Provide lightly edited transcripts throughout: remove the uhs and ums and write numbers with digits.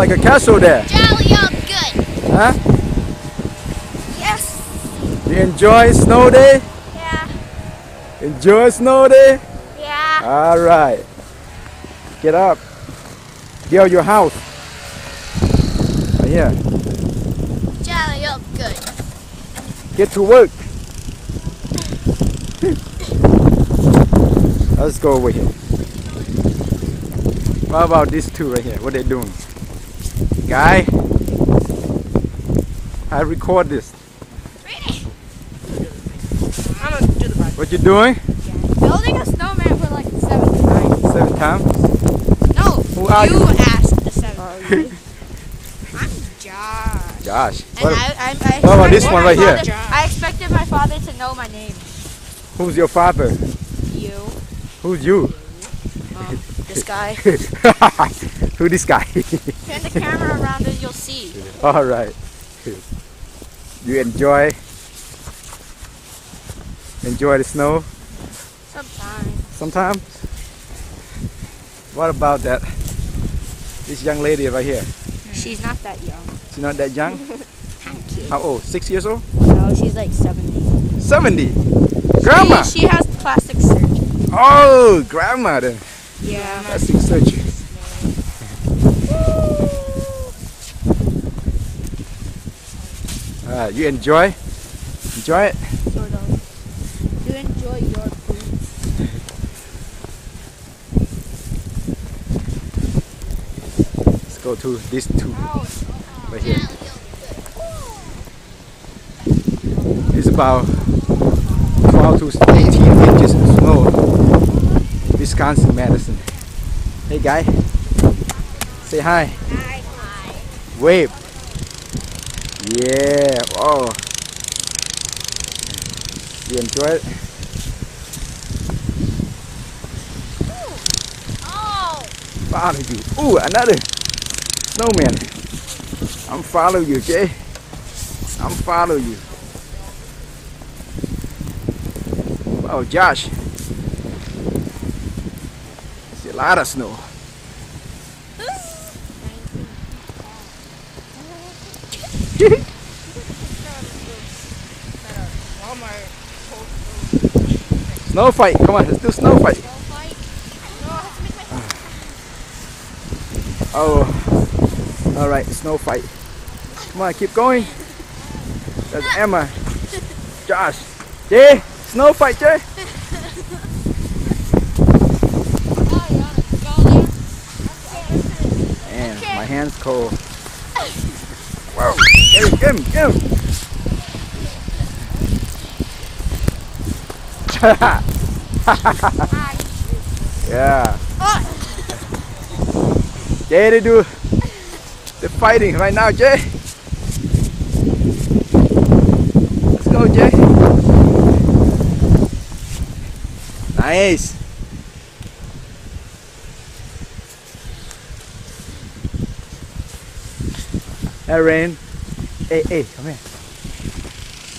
like a castle there. Jolly up good. Huh? Yes. You enjoy snow day? Yeah. Enjoy snow day? Yeah. Alright. Get up. Get out your house. Right here. Jolly up good. Get to work. Let's go over here. What about these two right here? What they doing? Guy, I record this. Really? I'm gonna do the bike. What you doing? Building a snowman for like 7 times. 7 times? No. Who are you? asked the 7 I'm Josh. Josh. And What, I what about this expected one my right here? father- I expected my father to know my name. Who's your father? You. Who's you? This guy. Who this guy? Turn the camera around and you'll see. Alright. You enjoy the snow Sometimes. sometimes? What about that? This young lady right here. She's not that young. She's not that young? Thank you. How old? 6 years old? No, she's like 70. 70? Grandma! She has plastic surgery. Oh, grandma then. Yeah. Plastic surgery. You enjoy it? Sort of. You enjoy your food. Let's go to these two right here. It's about 12 to 18 inches of snow. Wisconsin, Madison. Hey guy, say hi. Hi. Wave. Yeah. Oh. You enjoy it? Oh. Follow you. Ooh, another snowman. I'm follow you, Jay. I'm follow you. Oh, Josh. It's a lot of snow. Snow fight. Come on, let's do snow fight. Oh, all right, snow fight. Come on, keep going. That's Emma. Josh. Jay, snow fight, Jay. Man, my hand's cold. Whoa, get him. Yeah. Jay, they do the fighting right now, Jay. Let's go, Jay. Nice. Hey, Rain. Hey, come here.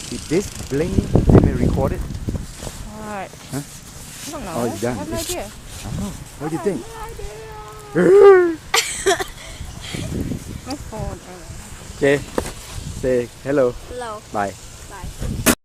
Did this bling? Did we record it? What? Huh? I don't know. Oh, it's done. I have no idea. I don't know. What do you think? My phone. Jay, say hello. Hello. Bye.